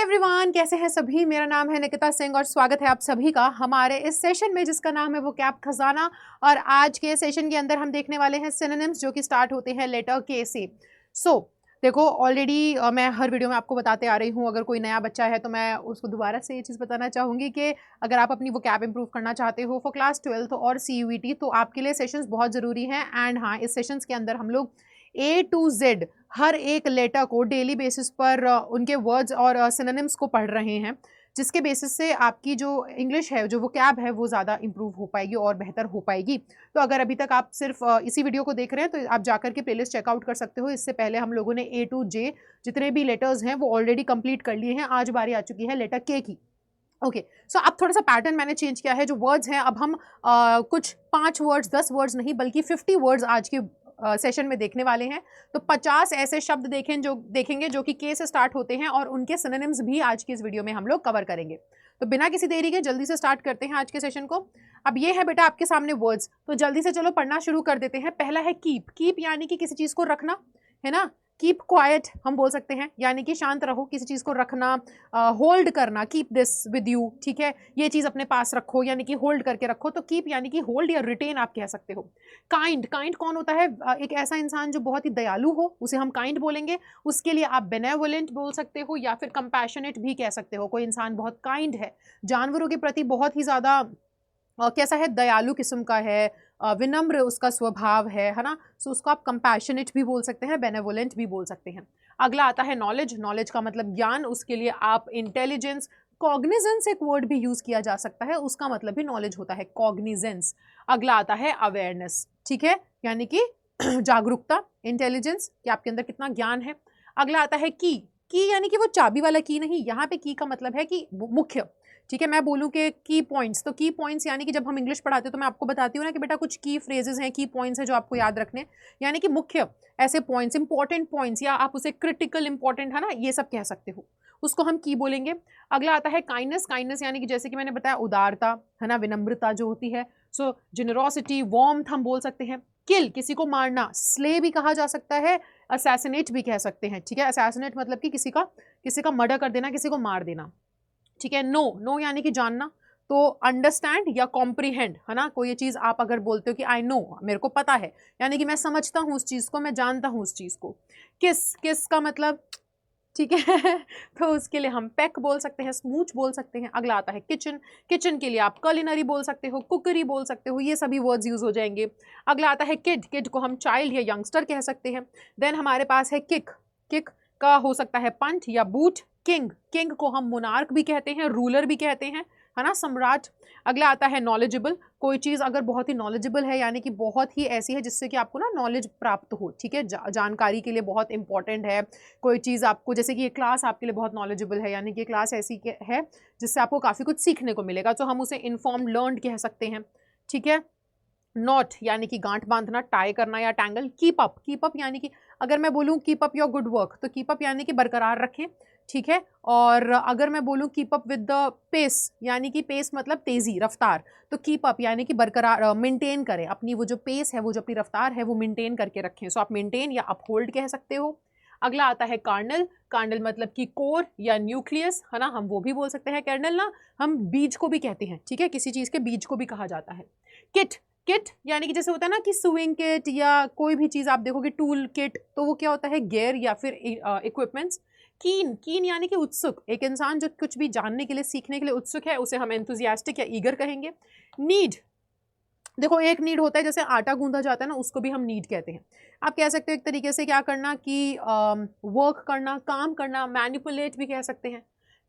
Everyone, कैसे हैं सभी। मेरा नाम है निकिता सिंह और स्वागत है आप सभी का हमारे इस सेशन में जिसका नाम है वोकैब खजाना। और आज के सेशन के अंदर हम देखने वाले हैं सिनोनिम्स जो कि स्टार्ट होते हैं लेटर के से। देखो ऑलरेडी मैं हर वीडियो में आपको बताते आ रही हूँ। अगर कोई नया बच्चा है तो मैं उसको दोबारा से ये चीज़ बताना चाहूँगी कि अगर आप अपनी वोकैब इंप्रूव करना चाहते हो फॉर क्लास 12 और CUET तो आपके लिए सेशंस बहुत ज़रूरी हैं। एंड हाँ, इस सेशंस के अंदर हम लोग A to Z हर एक लेटर को डेली बेसिस पर उनके वर्ड्स और सिनोनिम्स को पढ़ रहे हैं, जिसके बेसिस से आपकी जो इंग्लिश है, जो वोकैब है, वो ज़्यादा इंप्रूव हो पाएगी और बेहतर हो पाएगी। तो अगर अभी तक आप सिर्फ इसी वीडियो को देख रहे हैं तो आप जाकर के प्लेलिस्ट चेकआउट कर सकते हो। इससे पहले हम लोगों ने A to J जितने भी लेटर्स हैं वो ऑलरेडी कंप्लीट कर लिए हैं। आज बारी आ चुकी है लेटर K की। ओके, सो अब थोड़ा सा पैटर्न मैंने चेंज किया है। जो वर्ड्स हैं अब हम कुछ 5 वर्ड्स 10 वर्ड्स नहीं बल्कि 50 वर्ड्स आज के सेशन में देखने वाले हैं। तो 50 ऐसे शब्द देखेंगे जो कि के से स्टार्ट होते हैं और उनके सिनोनिम्स भी आज की इस वीडियो में हम लोग कवर करेंगे। तो बिना किसी देरी के जल्दी से स्टार्ट करते हैं आज के सेशन को। अब ये है बेटा आपके सामने वर्ड्स, तो जल्दी से चलो पढ़ना शुरू कर देते हैं। पहला है कीप। कीप यानी कि किसी चीज़ को रखना, है ना। कीप क्वाइट हम बोल सकते हैं, यानी कि शांत रहो, किसी चीज़ को रखना। होल्ड करना, कीप दिस विद यू, ठीक है, ये चीज़ अपने पास रखो, यानी कि होल्ड करके रखो। तो कीप यानी कि होल्ड या रिटेन आप कह सकते हो। काइंड, काइंड कौन होता है? एक ऐसा इंसान जो बहुत ही दयालु हो, उसे हम काइंड बोलेंगे। उसके लिए आप बेनेवोलेंट बोल सकते हो या फिर कंपैशनेट भी कह सकते हो। कोई इंसान बहुत काइंड है, जानवरों के प्रति बहुत ही ज़्यादा कैसा है, दयालु किस्म का है, विनम्र उसका स्वभाव है ना। सो उसको आप कंपैशनेट भी बोल सकते हैं, बेनेवोलेंट भी बोल सकते हैं। अगला आता है नॉलेज। नॉलेज का मतलब ज्ञान, उसके लिए आप इंटेलिजेंस, कॉग्निजेंस एक वर्ड भी यूज किया जा सकता है, उसका मतलब भी नॉलेज होता है, कॉग्निजेंस। अगला आता है अवेयरनेस, ठीक है, यानी कि जागरूकता, इंटेलिजेंस कि आपके अंदर कितना ज्ञान है। अगला आता है की। की यानी कि वो चाबी वाला की नहीं, यहाँ पे की का मतलब है कि मुख्य, ठीक है। मैं बोलूँ कि की पॉइंट्स, तो की पॉइंट्स यानी कि जब हम इंग्लिश पढ़ाते हैं तो मैं आपको बताती हूँ ना कि बेटा कुछ की फ्रेजेस हैं, की पॉइंट्स हैं जो आपको याद रखने, यानी कि मुख्य ऐसे पॉइंट्स, इंपॉर्टेंट पॉइंट्स, या आप उसे क्रिटिकल इंपॉर्टेंट, है ना, ये सब कह सकते हो, उसको हम की बोलेंगे। अगला आता है काइंडनेस। काइंडनेस यानी कि जैसे कि मैंने बताया उदारता, है ना, विनम्रता जो होती है। सो जेनरोसिटी, वार्मथ हम बोल सकते हैं। किल, किसी को मारना, स्ले भी कहा जा सकता है, असैसिनेट भी कह सकते हैं, ठीक है। असैसिनेट मतलब कि किसी का मर्डर कर देना, किसी को मार देना, ठीक है। नो, नो यानी कि जानना, तो अंडरस्टैंड या कॉम्प्रीहेंड, है ना। कोई ये चीज़ आप अगर बोलते हो कि आई नो, मेरे को पता है, यानी कि मैं समझता हूँ उस चीज़ को, मैं जानता हूँ उस चीज़ को। किस, किस का मतलब, ठीक है तो उसके लिए हम पेक बोल सकते हैं, स्मूच बोल सकते हैं। अगला आता है किचन। किचन के लिए आप कलिनरी बोल सकते हो, कुकरी बोल सकते हो, ये सभी वर्ड्स यूज हो जाएंगे। अगला आता है किड। किड को हम चाइल्ड या यंगस्टर कह सकते हैं। देन हमारे पास है किक। किक का हो सकता है पंच या बूट। किंग, किंग को हम मोनार्क भी कहते हैं, रूलर भी कहते हैं, है ना, सम्राट। अगला आता है नॉलेजेबल। कोई चीज़ अगर बहुत ही नॉलेजेबल है यानी कि बहुत ही ऐसी है जिससे कि आपको ना नॉलेज प्राप्त हो, ठीक है, जानकारी के लिए बहुत इंपॉर्टेंट है कोई चीज़ आपको, जैसे कि ये क्लास आपके लिए बहुत नॉलेजेबल है, यानी कि ये क्लास ऐसी है जिससे आपको काफ़ी कुछ सीखने को मिलेगा, तो हम उसे इन्फॉर्म लर्नड कह सकते हैं, ठीक है। नॉट यानी कि गांठ बांधना, टाई करना या tangle. Keep up, keep up यानी कि अगर मैं बोलूँ keep up your good work, तो कीप अप यानी कि बरकरार रखें, ठीक है। और अगर मैं बोलूँ keep up with the pace, यानी कि पेस मतलब तेज़ी, रफ्तार, तो कीप अप यानी कि बरकरार, मेंटेन करें अपनी वो जो पेस है, वो जो अपनी रफ्तार है वो मेंटेन करके रखें। सो आप मेंटेन या अपहोल्ड कह सकते हो। अगला आता है कार्नल। कार्नल मतलब कि कोर या न्यूक्लियस, है ना, हम वो भी बोल सकते हैं। कर्नल ना हम बीज को भी कहते हैं, ठीक है, किसी चीज़ के बीज को भी कहा जाता है। किट, किट यानी कि जैसे होता है ना कि स्विंग किट या कोई भी चीज़ आप देखोगे टूल किट, तो वो क्या होता है, गियर या फिर इक्विपमेंट्स। कीन, कीन यानी कि उत्सुक, एक इंसान जो कुछ भी जानने के लिए, सीखने के लिए उत्सुक है, उसे हम एंथुजियास्टिक या ईगर कहेंगे। नीड, देखो एक नीड होता है, जैसे आटा गूंधा जाता है ना, उसको भी हम नीड कहते हैं। आप कह सकते हो एक तरीके से क्या करना कि वर्क करना, काम करना, मैनिपुलेट भी कह सकते हैं।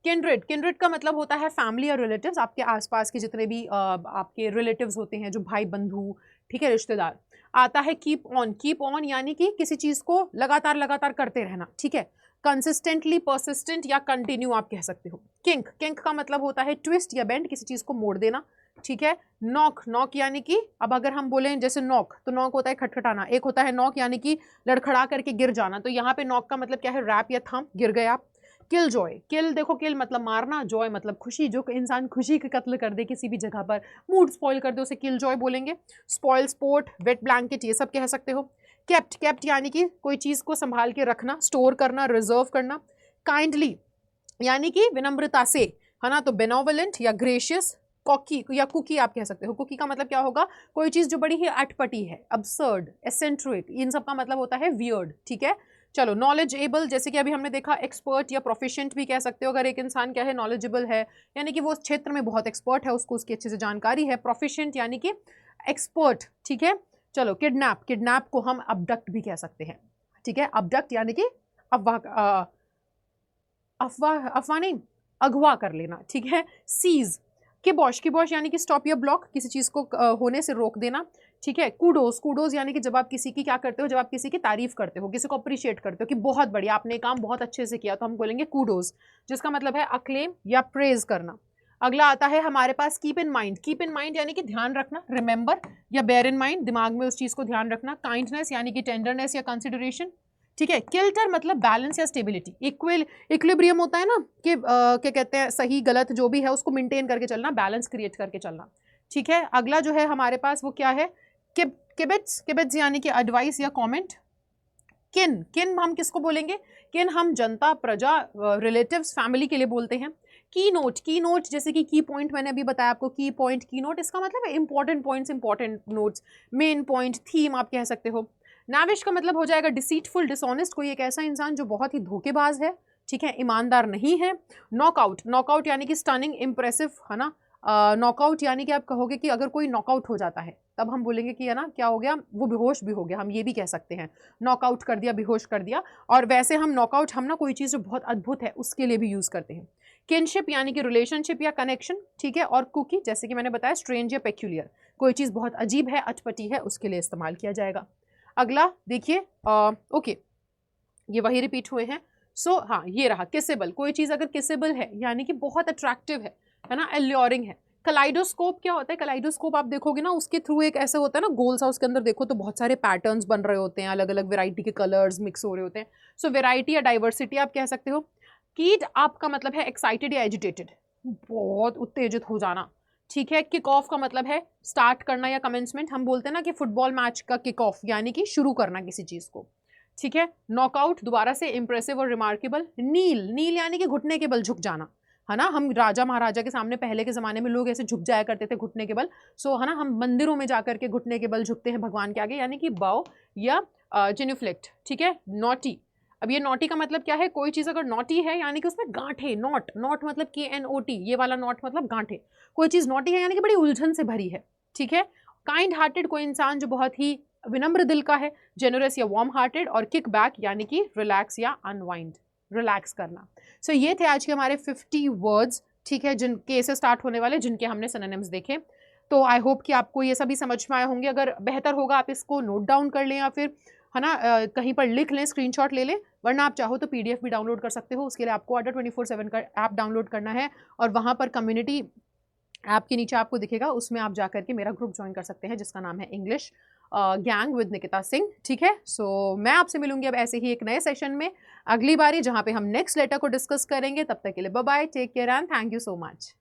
किंड्रेड, किंड्रेड का मतलब होता है फैमिली और रिलेटिव्स, आपके आसपास के जितने भी आपके रिलेटिव्स होते हैं, जो भाई बंधु, ठीक है, रिश्तेदार। आता है कीप ऑन। कीप ऑन यानी कि किसी चीज़ को लगातार लगातार करते रहना, ठीक है। कंसिस्टेंटली, परसिस्टेंट या कंटिन्यू आप कह सकते हो। किंक, किंक का मतलब होता है ट्विस्ट या बेंड, किसी चीज़ को मोड़ देना, ठीक है। नॉक, नॉक यानी कि अब अगर हम बोलें जैसे नॉक, तो नॉक होता है खटखटाना, एक होता है नॉक यानी कि लड़खड़ा करके गिर जाना, तो यहाँ पे नॉक का मतलब क्या है, रैप या थंप, गिर गए आप। किल जॉय, किल देखो किल मतलब मारना, जॉय मतलब खुशी, जो इंसान खुशी का कत्ल कर दे किसी भी जगह पर, मूड स्पॉइल कर दे, उसे किल जॉय बोलेंगे। स्पॉइल स्पोर्ट, वेट ब्लैंकेट, ये सब कह सकते हो। केप्ट, केप्ट यानी कि कोई चीज़ को संभाल के रखना, स्टोर करना, रिजर्व करना। काइंडली, यानी कि विनम्रता से, है ना। तो बेनोवलेंट या ग्रेशियस, कॉकी या कुकी आप कह सकते हो। कुकी का मतलब क्या होगा, कोई चीज जो बड़ी ही अटपटी है, अब्सर्ड, एसेंट्रिक, इन सब का मतलब होता है वियर्ड, ठीक है। चलो, नॉलेजेबल, जैसे कि अभी हमने देखा, एक्सपर्ट या प्रोफिशिएंट भी कह सकते हो। अगर एक इंसान क्या है, नॉलेजेबल है, यानी कि वो उस क्षेत्र में बहुत एक्सपर्ट है, उसको उसकी अच्छे से जानकारी है। प्रोफिशिएंट यानी कि एक्सपर्ट, ठीक है। चलो, किडनैप, किडनैप को हम अबडक्ट भी कह सकते हैं, ठीक है। अबडक्ट यानी कि अफवाह, अफवाह, अफवाह नहीं, अगवा कर लेना, ठीक है। सीज, किबॉश, किबॉश यानी कि स्टॉप या ब्लॉक, किसी चीज को होने से रोक देना, ठीक है। कूडोज, कूडोज यानी कि जब आप किसी की क्या करते हो, जब आप किसी की तारीफ करते हो, किसी को अप्रिशिएट करते हो कि बहुत बढ़िया, आपने काम बहुत अच्छे से किया, तो हम बोलेंगे कूडोज, जिसका मतलब है अक्लेम या प्रेज करना। अगला आता है हमारे पास keep in mind, keep in mind यानी कि ध्यान रखना, रिमेंबर या बेयर इन माइंड, दिमाग में उस चीज को ध्यान रखना। काइंडनेस यानी कि टेंडरनेस या कंसिडरेशन, ठीक है। किल्टर मतलब बैलेंस या स्टेबिलिटी, इक्विलिब्रियम होता है ना कि क्या कहते हैं, सही गलत जो भी है उसको मेंटेन करके चलना, बैलेंस क्रिएट करके चलना, ठीक है। अगला जो है हमारे पास वो क्या है, किबिट्स, किबिट्स यानी कि एडवाइस या कमेंट। किन, किन हम किसको बोलेंगे, किन हम जनता, प्रजा, रिलेटिव्स, फैमिली के लिए बोलते हैं। की नोट, की नोट जैसे कि की पॉइंट, मैंने अभी बताया आपको, की पॉइंट, की नोट इसका मतलब है important points, important notes, main point, theme आप कह सकते हो। नाविश का मतलब हो जाएगा डिसीटफुल, डिसऑनेस्ट, कोई एक ऐसा इंसान जो बहुत ही धोखेबाज है, ठीक है, ईमानदार नहीं है। नॉकआउट, नॉकआउट यानी कि स्टनिंग, इंप्रेसिव, है ना। नॉकआउट यानी कि आप कहोगे कि अगर कोई नॉकआउट हो जाता है, तब हम बोलेंगे कि है ना क्या हो गया, वो बेहोश भी हो गया, हम ये भी कह सकते हैं, नॉकआउट कर दिया, बेहोश कर दिया। और वैसे हम नॉकआउट, हम ना कोई चीज़ जो बहुत अद्भुत है उसके लिए भी यूज़ करते हैं। किनशिप यानी कि रिलेशनशिप या कनेक्शन, ठीक है। और कुकी, जैसे कि मैंने बताया, स्ट्रेंज या पेक्यूलियर, कोई चीज़ बहुत अजीब है, अटपटी है, उसके लिए इस्तेमाल किया जाएगा। अगला देखिए, ओके, ये वही रिपीट हुए हैं। सो हाँ, ये रहा किसेबल, कोई चीज़ अगर किसेबल है यानी कि बहुत अट्रैक्टिव है ना, एल्योरिंग है। कलाइडोस्कोप क्या होता है, कलाइडोस्कोप आप देखोगे ना, उसके थ्रू एक ऐसे होता है ना गोल सा, उसके अंदर देखो तो बहुत सारे पैटर्न्स बन रहे होते हैं, अलग अलग वेराइटी के कलर्स मिक्स हो रहे होते हैं। सो वेराइटी या डाइवर्सिटी आप कह सकते हो। कीट आपका मतलब है एक्साइटेड या एजिटेटेड, बहुत उत्तेजित हो जाना, ठीक है। किक ऑफ का मतलब है स्टार्ट करना या कमेंसमेंट, हम बोलते हैं ना कि फुटबॉल मैच का किक ऑफ यानी कि शुरू करना किसी चीज को, ठीक है। नॉकआउट दोबारा से इंप्रेसिव और रिमार्केबल। नील, नील यानी कि घुटने के बल झुक जाना, है ना। हम राजा महाराजा के सामने पहले के ज़माने में लोग ऐसे झुक जाया करते थे घुटने के बल। सो है ना, हम मंदिरों में जाकर के घुटने के बल झुकते हैं भगवान के आगे, यानी कि बाव या जिन्यूफ्लेक्ट, ठीक है। नॉटी, अब ये नॉटी का मतलब क्या है, कोई चीज़ अगर नॉटी है यानी कि उसमें गांठे, नॉट, नॉट मतलब KNOT, ये वाला नॉट मतलब गांठे, कोई चीज़ नॉटी है यानी कि बड़ी उलझन से भरी है, ठीक है। काइंड हार्टेड, कोई इंसान जो बहुत ही विनम्र दिल का है। जेनरस या वार्म हार्टेड। और किक बैक यानी कि रिलैक्स या अनवाइंड, रिलैक्स करना। सो ये थे आज के हमारे 50 वर्ड्स, ठीक है, जिनके से स्टार्ट होने वाले, जिनके हमने सिनोनिम्स देखे। तो आई होप कि आपको ये सभी समझ में आए होंगे। अगर बेहतर होगा आप इसको नोट डाउन कर लें या फिर है ना कहीं पर लिख लें, स्क्रीनशॉट ले लें, वरना आप चाहो तो PDF भी डाउनलोड कर सकते हो। उसके लिए आपको अड्डा 24/7 का ऐप डाउनलोड करना है और वहाँ पर कम्युनिटी ऐप के नीचे आपको दिखेगा, उसमें आप जा करके मेरा ग्रुप ज्वाइन कर सकते हैं जिसका नाम है English gang with Nikita Singh, ठीक है। सो मैं आपसे मिलूंगी अब ऐसे ही एक नए सेशन में अगली बारी, जहाँ पे हम नेक्स्ट लेटर को डिस्कस करेंगे। तब तक के लिए bye bye, take care and thank you so much.